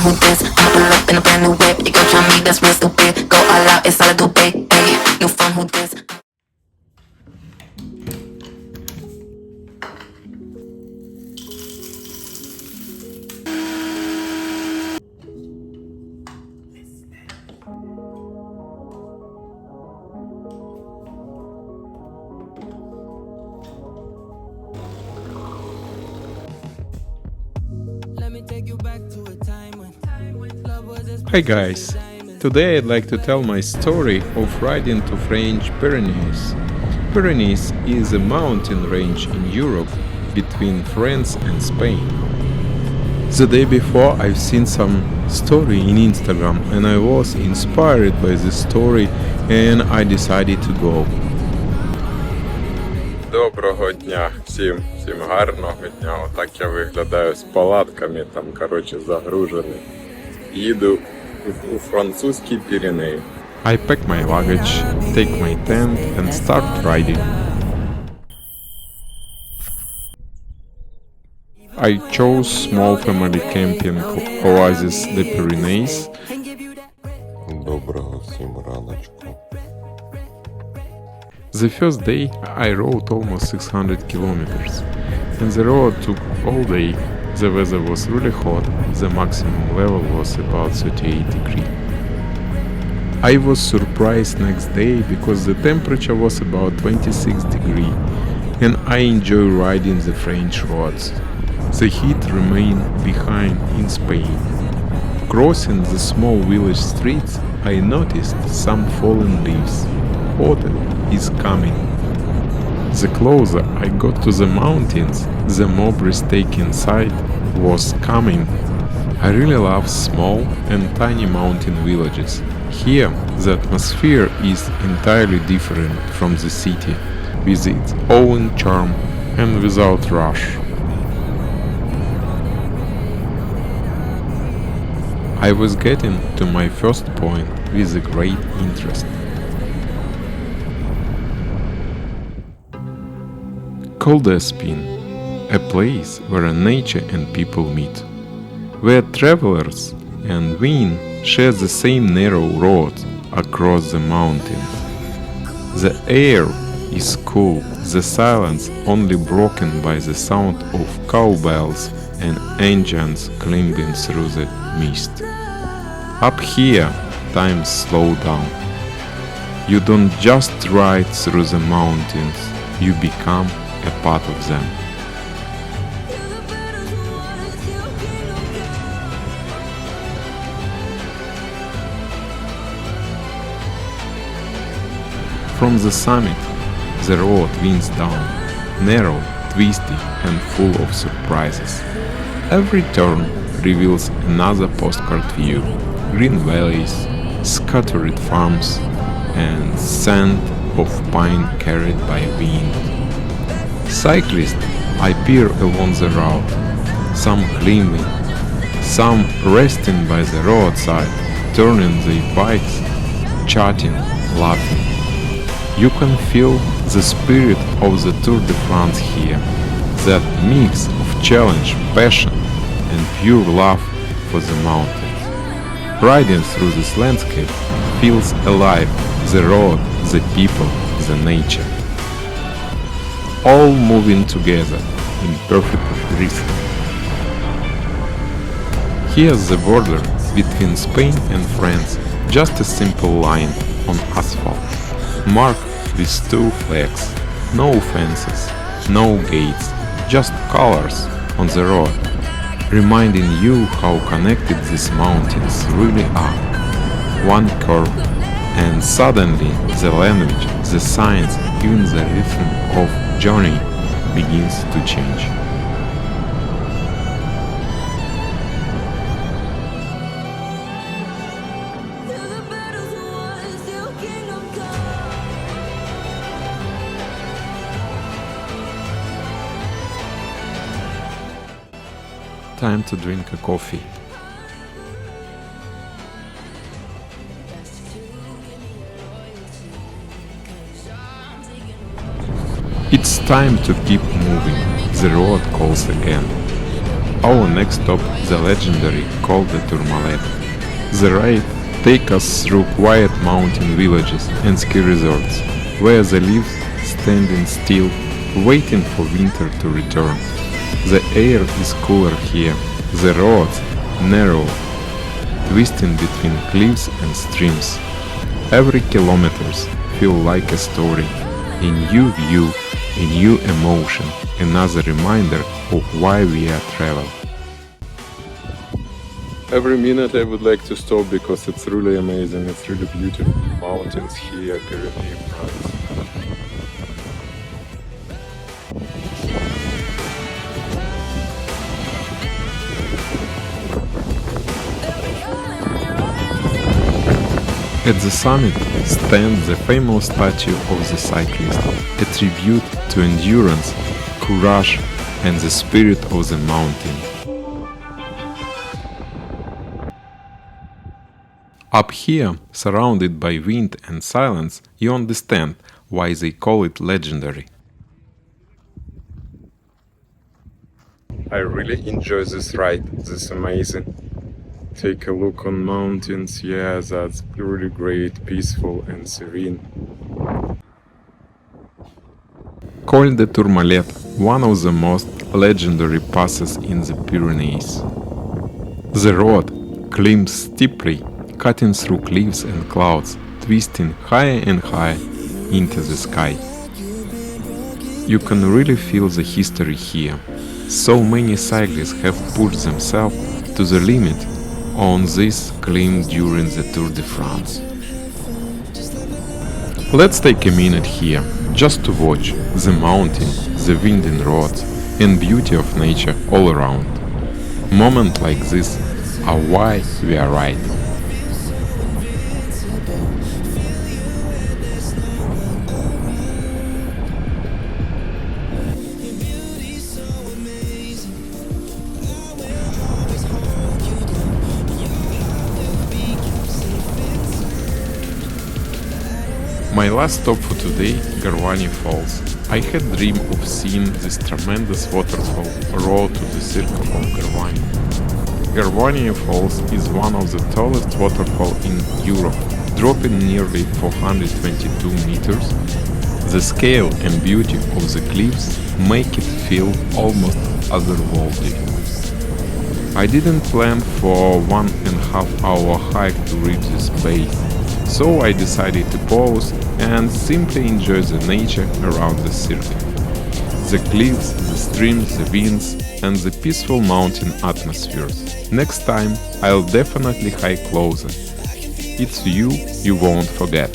who this. I'ma pull up in a brand new whip. You gon' try me, that's real stupid. Go all out, it's all I do, babe. Hey, new phone, who this? Hi guys, today I'd like to tell my story of riding to French Pyrenees. Pyrenees is a mountain range in Europe between France and Spain. The day before I've seen some story in Instagram and I was inspired by this story and I decided to go. Доброго дня всім гарного дня. Отак я виглядаю з палатками, там, загружений. Їду у французькі Піренеї. I pack my luggage, take my tent and start riding. I chose small family camping oasis the Pyrenees. Доброго всім раночку. The first day I rode almost 600 kilometers, and the road took all day. The weather was really hot, the maximum level was about 38 degrees. I was surprised next day because the temperature was about 26 degrees, and I enjoy riding the French roads. The heat remained behind in Spain. Crossing the small village streets, I noticed some fallen leaves. Autumn is coming. The closer I got to the mountains, the more breathtaking sight was coming. I really love small and tiny mountain villages. Here, the atmosphere is entirely different from the city, with its own charm and without rush. I was getting to my first point with a great interest. Col du Soulor, a place where nature and people meet, where travelers and wind share the same narrow road across the mountains. The air is cool, the silence only broken by the sound of cowbells and engines climbing through the mist. Up here, time slows down. You don't just ride through the mountains, you become a part of them. From the summit, the road winds down, narrow, twisty and full of surprises. Every turn reveals another postcard view, green valleys, scattered farms and scent of pine carried by wind. Cyclists appear along the route, some climbing, some resting by the roadside, turning their bikes, chatting, laughing. You can feel the spirit of the Tour de France here, that mix of challenge, passion and pure love for the mountains. Riding through this landscape feels alive, the road, the people, the nature. All moving together in perfect rhythm. Here's the border between Spain and France, just a simple line on asphalt, marked with two flags, no fences, no gates, just colors on the road, reminding you how connected these mountains really are. One curve, and suddenly the language, the science, even the rhythm of journey begins to change. Time to drink a coffee. It's time to keep moving. The road calls again. our next stop, the legendary Col du Tourmalet. The ride takes us through quiet mountain villages and ski resorts, where the leaves standing still, waiting for winter to return. The air is cooler here, the roads narrow, twisting between cliffs and streams. Every kilometers feel like a story, a new view, a new emotion, another reminder of why we are travel. Every minute I would like to stop because it's really amazing, it's really beautiful. Mountains here, Pyrenees, France. At the summit stands the famous statue of the cyclist, a tribute to endurance, courage, and the spirit of the mountain. Up here, surrounded by wind and silence, you understand why they call it legendary. I really enjoy this ride, this is amazing. Take a look on mountains, yeah, that's really great, peaceful and serene. Col du Tourmalet, one of the most legendary passes in the Pyrenees. The road climbs steeply, cutting through cliffs and clouds, twisting higher and higher into the sky. You can really feel the history here. So many cyclists have pushed themselves to the limit on this climb during the Tour de France. Let's take a minute here just to watch the mountain, the winding roads and beauty of nature all around. Moments like this are why we are riding. My last stop for today, Garwani Falls. I had dreamed of seeing this tremendous waterfall roll to the circle of Garwani. Garwani Falls is one of the tallest waterfalls in Europe, dropping nearly 422 meters. The scale and beauty of the cliffs make it feel almost otherworldly. I didn't plan for 1.5 hour hike to reach this place, so I decided to pause and simply enjoy the nature around the circuit. The cliffs, the streams, the winds, and the peaceful mountain atmospheres. Next time I'll definitely hike closer. It's view you won't forget.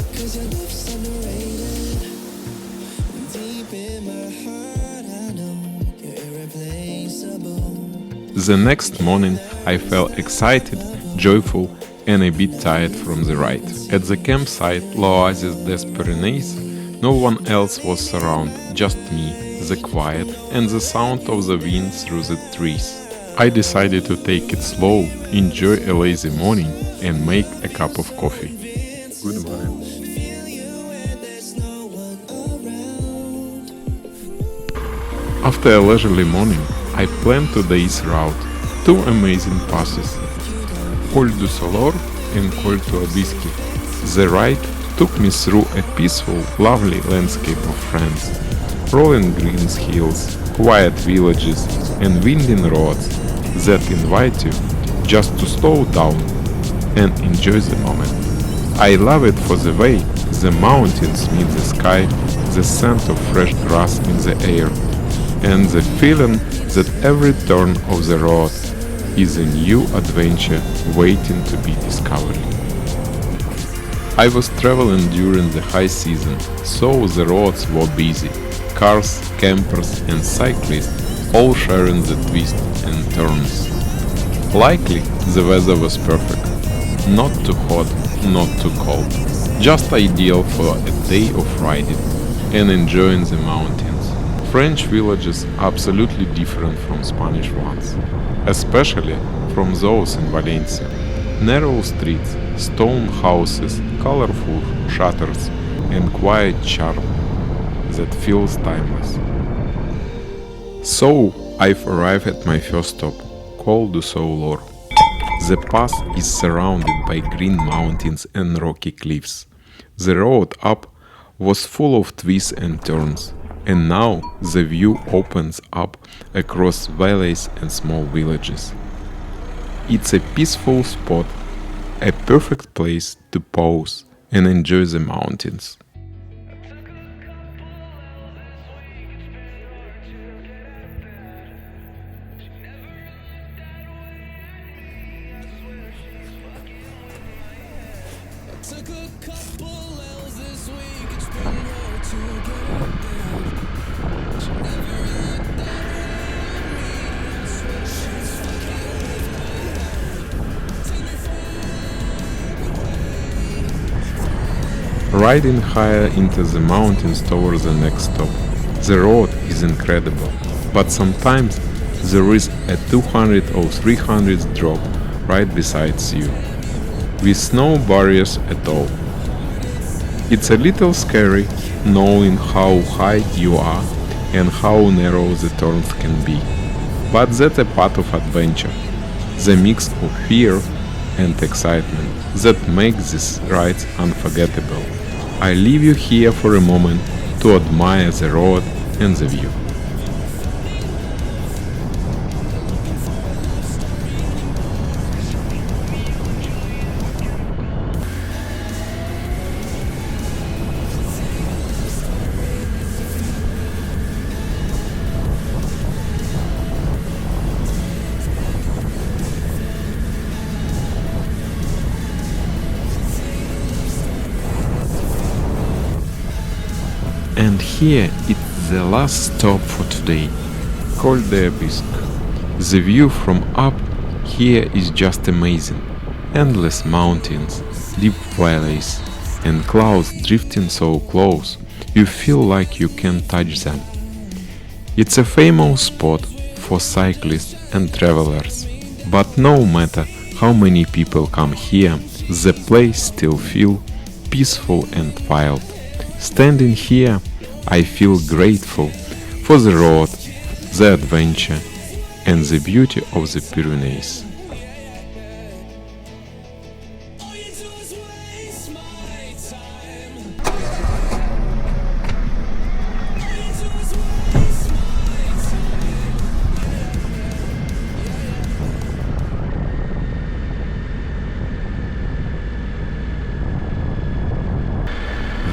The next morning I felt excited, joyful, and a bit tired from the ride. At the campsite L'Oasis des Pyrénées, no one else was around, just me, the quiet, and the sound of the wind through the trees. I decided to take it slow, enjoy a lazy morning, and make a cup of coffee. Good morning. After a leisurely morning, I planned today's route. Two amazing passes, Col du Soulor and Col du Tourmalet. The ride took me through a peaceful, lovely landscape of France. Rolling green hills, quiet villages and winding roads that invite you just to slow down and enjoy the moment. I love it for the way the mountains meet the sky, the scent of fresh grass in the air, and the feeling that every turn of the road is a new adventure waiting to be discovered. I was traveling during the high season, so the roads were busy. Cars, campers and cyclists all sharing the twists and turns. Likely the weather was perfect. Not too hot, not too cold. Just ideal for a day of riding and enjoying the mountains. French villages are absolutely different from Spanish ones, especially from those in Valencia. Narrow streets, stone houses, colorful shutters, and quiet charm that feels timeless. So I've arrived at my first stop, Col du Soulor. The pass is surrounded by green mountains and rocky cliffs. The road up was full of twists and turns, and now the view opens up across valleys and small villages. It's a peaceful spot, a perfect place to pause and enjoy the mountains. Took a couple L's this week, it's been hard to get there. She never looked that way at me. I swear she's fucking with my head. Take me far away. Riding higher into the mountains towards the next stop. The road is incredible, but sometimes there is a 200 or 300 drop right beside you, with no barriers at all. It's a little scary knowing how high you are and how narrow the turns can be, but that's a part of adventure, the mix of fear and excitement that makes these rides unforgettable. I leave you here for a moment to admire the road and the view. And here it's the last stop for today, Col du Soulor. The view from up here is just amazing. Endless mountains, deep valleys, and clouds drifting so close you feel like you can touch them. It's a famous spot for cyclists and travelers, but no matter how many people come here, the place still feels peaceful and wild. Standing here, I feel grateful for the road, the adventure, and the beauty of the Pyrenees. All you do is waste my time. All you do is waste my time.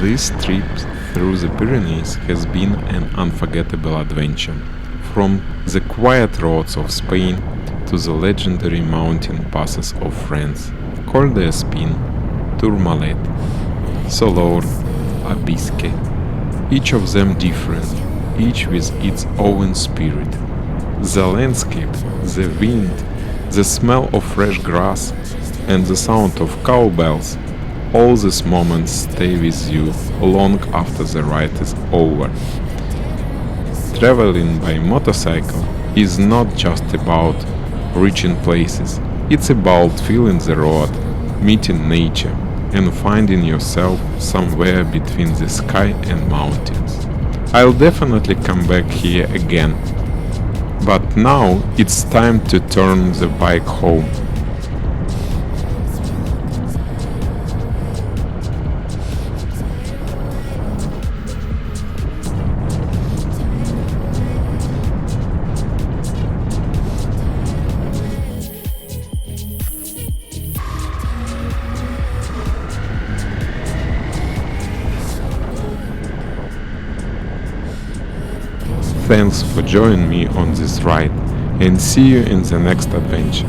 This trip through the Pyrenees has been an unforgettable adventure. From the quiet roads of Spain to the legendary mountain passes of France, Col du Tourmalet, Soulor, Abiske, each of them different, each with its own spirit. The landscape, the wind, the smell of fresh grass, and the sound of cowbells, all these moments stay with you long after the ride is over. Traveling by motorcycle is not just about reaching places, it's about feeling the road, meeting nature, and finding yourself somewhere between the sky and mountains. I'll definitely come back here again, but now it's time to turn the bike home. Thanks for joining me on this ride, and see you in the next adventure.